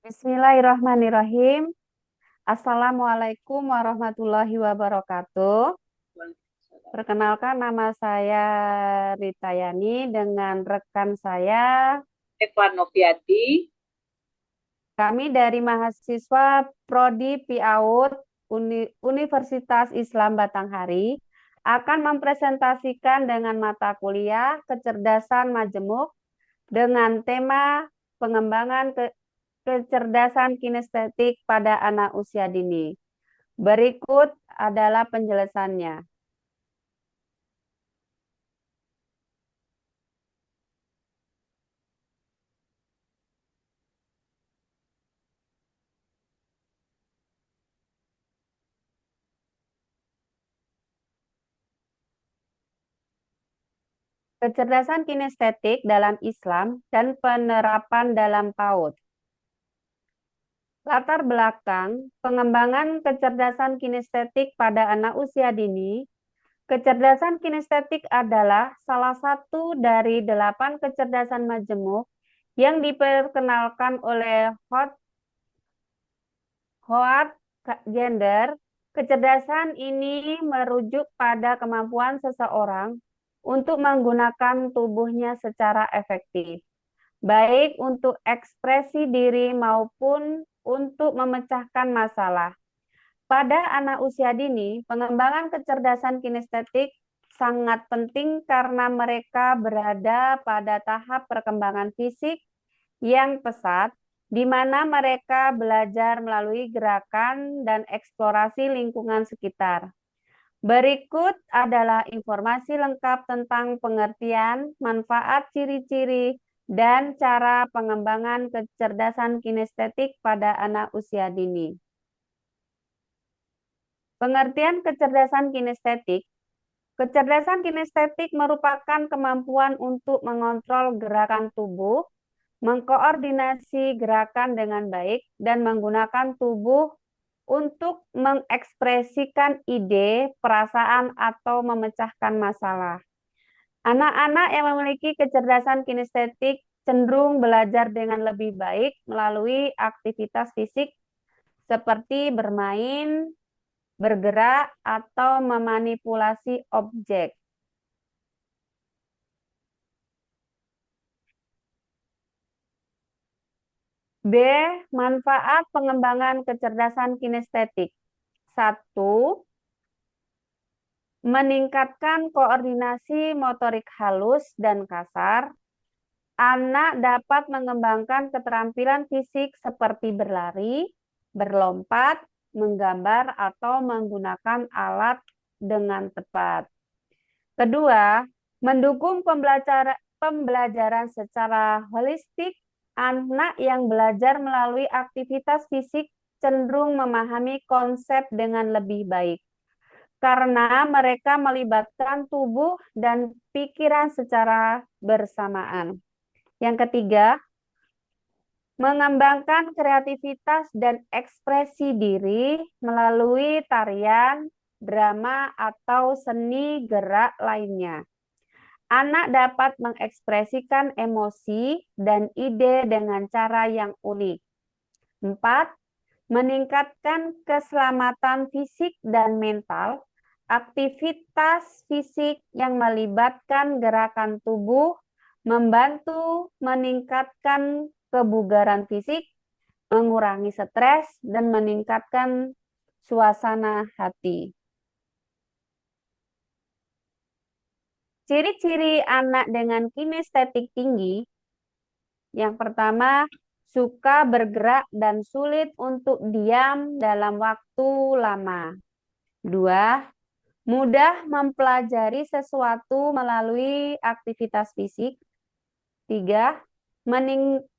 Bismillahirrahmanirrahim. Assalamualaikum warahmatullahi wabarakatuh. Perkenalkan, nama saya Rita Yani dengan rekan saya. Edward Noviadi. Kami dari mahasiswa Prodi PIAUD Universitas Islam Batanghari akan mempresentasikan dengan mata kuliah kecerdasan majemuk dengan tema pengembangan kecerdasan kinestetik pada anak usia dini. Berikut adalah penjelasannya. Kecerdasan kinestetik dalam Islam dan penerapan dalam PAUD. Latar belakang pengembangan kecerdasan kinestetik pada anak usia dini. Kecerdasan kinestetik adalah salah satu dari 8 kecerdasan majemuk yang diperkenalkan oleh Howard Gardner. Kecerdasan ini merujuk pada kemampuan seseorang untuk menggunakan tubuhnya secara efektif, baik untuk ekspresi diri maupun untuk memecahkan masalah. Pada anak usia dini, pengembangan kecerdasan kinestetik sangat penting karena mereka berada pada tahap perkembangan fisik yang pesat, di mana mereka belajar melalui gerakan dan eksplorasi lingkungan sekitar. Berikut adalah informasi lengkap tentang pengertian, manfaat, ciri-ciri, dan cara pengembangan kecerdasan kinestetik pada anak usia dini. Pengertian kecerdasan kinestetik. Kecerdasan kinestetik merupakan kemampuan untuk mengontrol gerakan tubuh, mengkoordinasi gerakan dengan baik, dan menggunakan tubuh untuk mengekspresikan ide, perasaan, atau memecahkan masalah. Anak-anak yang memiliki kecerdasan kinestetik cenderung belajar dengan lebih baik melalui aktivitas fisik seperti bermain, bergerak, atau memanipulasi objek. B. Manfaat pengembangan kecerdasan kinestetik. 1. Meningkatkan koordinasi motorik halus dan kasar. Anak dapat mengembangkan keterampilan fisik seperti berlari, berlompat, menggambar, atau menggunakan alat dengan tepat. Kedua, mendukung pembelajaran secara holistik. Anak yang belajar melalui aktivitas fisik cenderung memahami konsep dengan lebih baik karena mereka melibatkan tubuh dan pikiran secara bersamaan. Yang ketiga, mengembangkan kreativitas dan ekspresi diri melalui tarian, drama, atau seni gerak lainnya. Anak dapat mengekspresikan emosi dan ide dengan cara yang unik. 4. Meningkatkan keselamatan fisik dan mental. Aktivitas fisik yang melibatkan gerakan tubuh membantu meningkatkan kebugaran fisik, mengurangi stres, dan meningkatkan suasana hati. Ciri-ciri anak dengan kinestetik tinggi. Yang pertama, suka bergerak dan sulit untuk diam dalam waktu lama. 2. Mudah mempelajari sesuatu melalui aktivitas fisik. 3.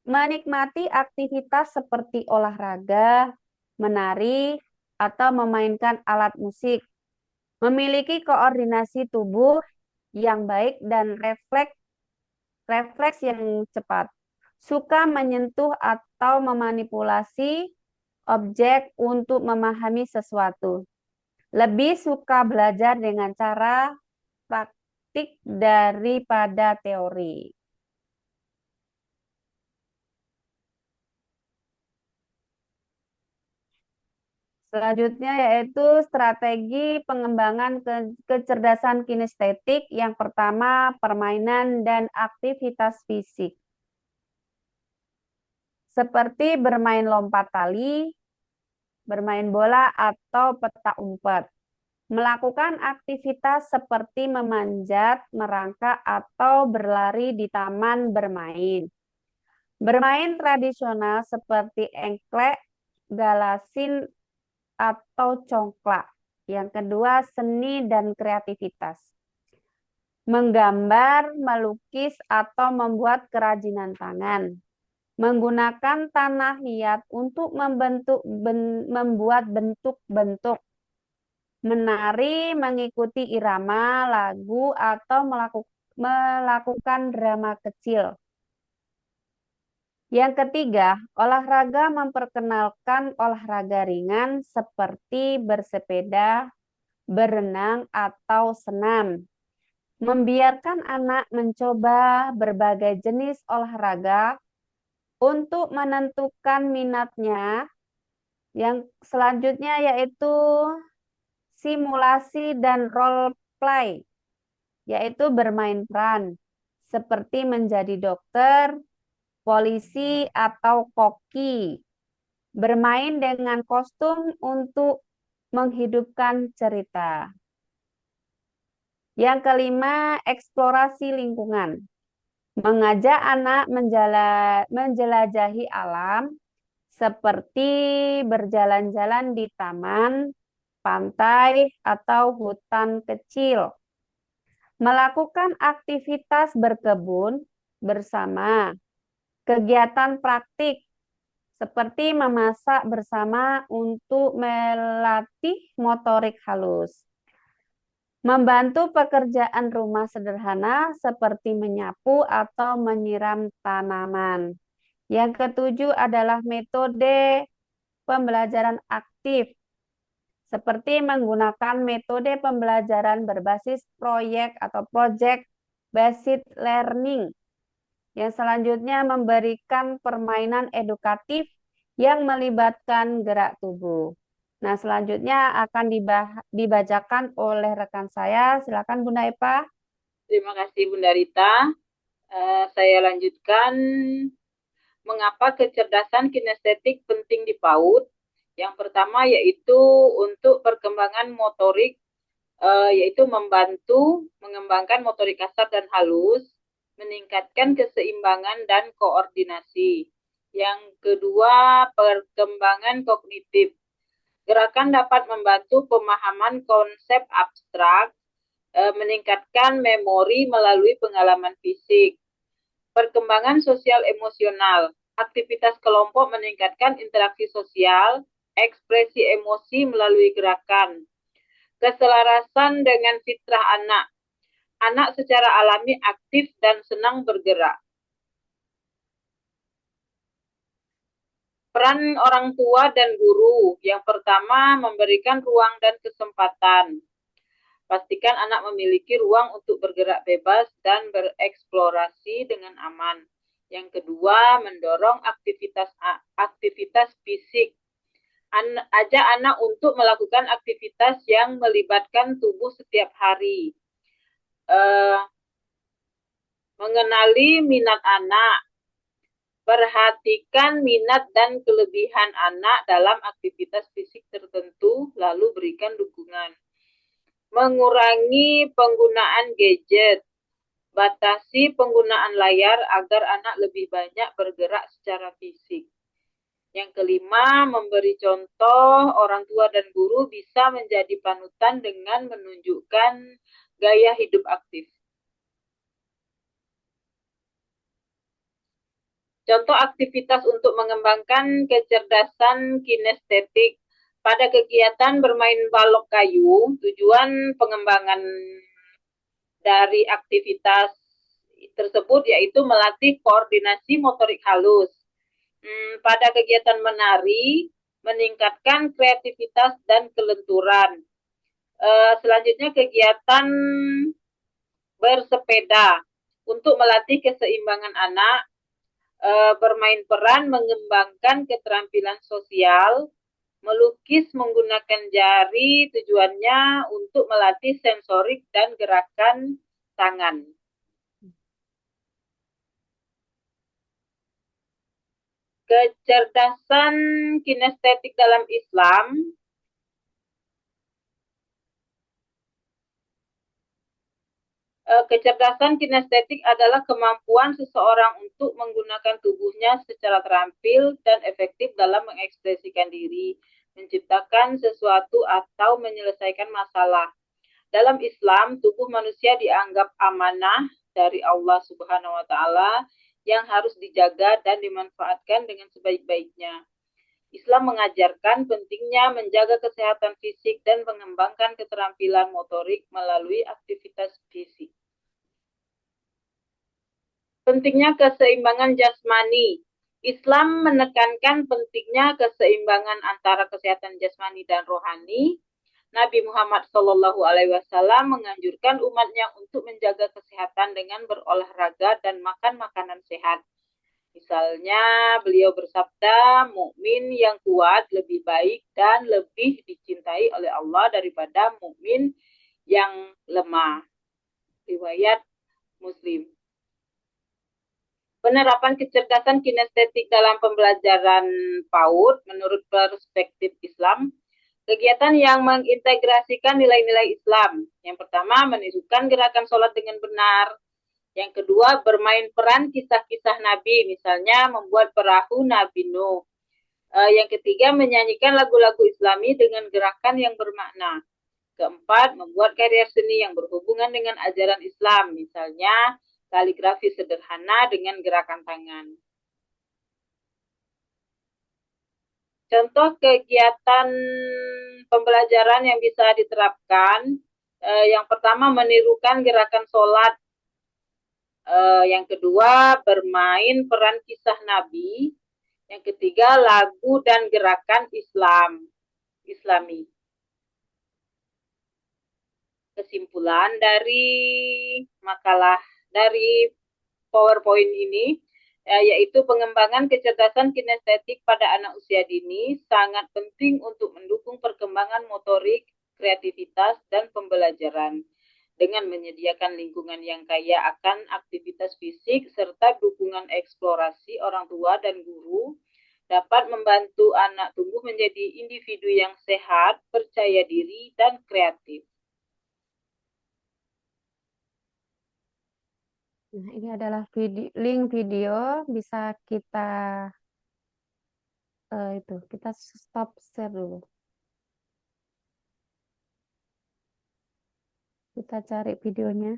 Menikmati aktivitas seperti olahraga, menari, atau memainkan alat musik. Memiliki koordinasi tubuh yang baik dan refleks yang cepat. Suka menyentuh atau memanipulasi objek untuk memahami sesuatu. Lebih suka belajar dengan cara praktik daripada teori. Selanjutnya yaitu strategi pengembangan kecerdasan kinestetik. Yang pertama, permainan dan aktivitas fisik. Seperti bermain lompat tali, bermain bola, atau petak umpet. Melakukan aktivitas seperti memanjat, merangkak, atau berlari di taman bermain. Bermain tradisional seperti engklek, galasin, atau congklak. Yang kedua, seni dan kreativitas. Menggambar, melukis, atau membuat kerajinan tangan. Menggunakan tanah liat untuk membuat bentuk-bentuk. Menari, mengikuti irama, lagu, atau melakukan drama kecil. Yang ketiga, olahraga memperkenalkan olahraga ringan seperti bersepeda, berenang, atau senam. Membiarkan anak mencoba berbagai jenis olahraga untuk menentukan minatnya. Yang selanjutnya yaitu simulasi dan role play, yaitu bermain peran seperti menjadi dokter, polisi, atau koki. Bermain dengan kostum untuk menghidupkan cerita. Yang kelima, eksplorasi lingkungan. Mengajak anak menjelajahi alam seperti berjalan-jalan di taman, pantai, atau hutan kecil. Melakukan aktivitas berkebun bersama. Kegiatan praktik seperti memasak bersama untuk melatih motorik halus. Membantu pekerjaan rumah sederhana seperti menyapu atau menyiram tanaman. Yang ketujuh adalah metode pembelajaran aktif, seperti menggunakan metode pembelajaran berbasis proyek atau project based learning. Yang selanjutnya memberikan permainan edukatif yang melibatkan gerak tubuh. Nah, selanjutnya akan dibacakan oleh rekan saya. Silakan Bunda Epa. Terima kasih Bunda Rita. Saya lanjutkan mengapa kecerdasan kinestetik penting di PAUD. Yang pertama yaitu untuk perkembangan motorik, yaitu membantu mengembangkan motorik kasar dan halus, meningkatkan keseimbangan dan koordinasi. Yang kedua, perkembangan kognitif. Gerakan dapat membantu pemahaman konsep abstrak, meningkatkan memori melalui pengalaman fisik. Perkembangan sosial emosional. Aktivitas kelompok meningkatkan interaksi sosial, ekspresi emosi melalui gerakan. Keselarasan dengan fitrah anak. Anak secara alami aktif dan senang bergerak. Peran orang tua dan guru. Yang pertama, memberikan ruang dan kesempatan. Pastikan anak memiliki ruang untuk bergerak bebas dan bereksplorasi dengan aman. Yang kedua, mendorong aktivitas fisik. Ajak anak untuk melakukan aktivitas yang melibatkan tubuh setiap hari. Mengenali minat anak. Perhatikan minat dan kelebihan anak dalam aktivitas fisik tertentu, lalu berikan dukungan. Mengurangi penggunaan gadget. Batasi penggunaan layar agar anak lebih banyak bergerak secara fisik. Yang kelima, memberi contoh. Orang tua dan guru bisa menjadi panutan dengan menunjukkan gaya hidup aktif. Contoh aktivitas untuk mengembangkan kecerdasan kinestetik. Pada kegiatan bermain balok kayu, tujuan pengembangan dari aktivitas tersebut yaitu melatih koordinasi motorik halus. Pada kegiatan menari, meningkatkan kreativitas dan kelenturan. Selanjutnya kegiatan bersepeda untuk melatih keseimbangan anak. Bermain peran mengembangkan keterampilan sosial, Melukis menggunakan jari tujuannya untuk melatih sensorik dan gerakan tangan. Kecerdasan kinestetik dalam Islam kecerdasan kinestetik adalah kemampuan seseorang untuk menggunakan tubuhnya secara terampil dan efektif dalam mengekspresikan diri, menciptakan sesuatu atau menyelesaikan masalah. Dalam Islam, tubuh manusia dianggap amanah dari Allah Subhanahu wa taala yang harus dijaga dan dimanfaatkan dengan sebaik-baiknya. Islam mengajarkan pentingnya menjaga kesehatan fisik dan mengembangkan keterampilan motorik melalui aktivitas fisik. Pentingnya keseimbangan jasmani. Islam menekankan pentingnya keseimbangan antara kesehatan jasmani dan rohani. Nabi Muhammad SAW menganjurkan umatnya untuk menjaga kesehatan dengan berolahraga dan makan makanan sehat. Misalnya, beliau bersabda, mukmin yang kuat lebih baik dan lebih dicintai oleh Allah daripada mukmin yang lemah. Riwayat Muslim. Penerapan kecerdasan kinestetik dalam pembelajaran PAUD menurut perspektif Islam, kegiatan yang mengintegrasikan nilai-nilai Islam. Yang pertama, menirukan gerakan sholat dengan benar. Yang kedua, bermain peran kisah-kisah Nabi, misalnya membuat perahu Nabi Nuh. Yang ketiga, menyanyikan lagu-lagu Islami dengan gerakan yang bermakna. Keempat, membuat karya seni yang berhubungan dengan ajaran Islam, misalnya kaligrafi sederhana dengan gerakan tangan. Contoh kegiatan pembelajaran yang bisa diterapkan, yang pertama menirukan gerakan sholat, yang kedua bermain peran kisah Nabi, yang ketiga lagu dan gerakan Islami. Kesimpulan dari makalah dari PowerPoint ini, yaitu pengembangan kecerdasan kinestetik pada anak usia dini sangat penting untuk mendukung perkembangan motorik, kreativitas, dan pembelajaran. Dengan menyediakan lingkungan yang kaya akan aktivitas fisik serta dukungan eksplorasi orang tua dan guru, dapat membantu anak tumbuh menjadi individu yang sehat, percaya diri, dan kreatif. Nah, ini adalah link video, bisa kita kita stop share dulu. Kita cari videonya.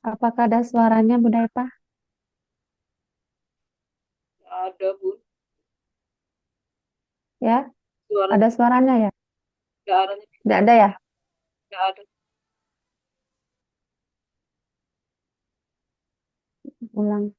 Apakah ada suaranya, Bu Daipa? Ada, Bu. Ya, Suara ada suaranya ya? suaranya Tidak ada ya? tidak ada. Ulang.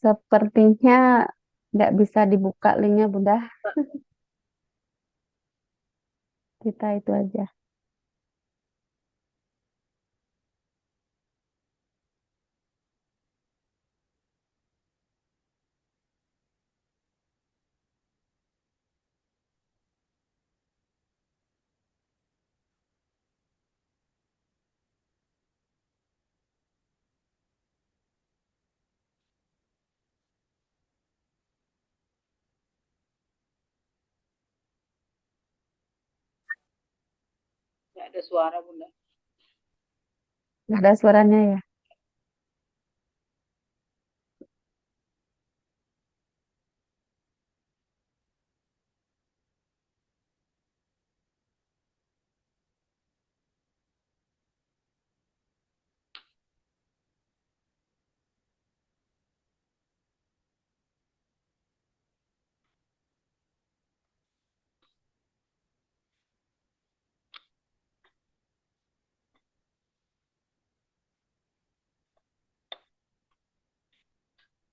Sepertinya nggak bisa dibuka linknya, Bunda. Kita itu aja. Nggak ada suara, Bunda. Nggak ada suaranya ya.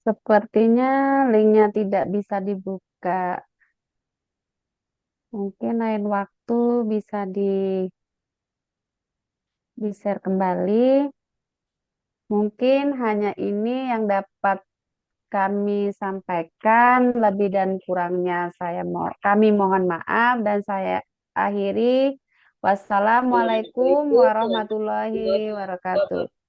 Sepertinya linknya tidak bisa dibuka. Mungkin lain waktu bisa di-share kembali. Mungkin hanya ini yang dapat kami sampaikan. Lebih dan kurangnya kami mohon maaf dan saya akhiri. Wassalamualaikum Assalamualaikum warahmatullahi warahmatullahi wabarakatuh. wabarakatuh.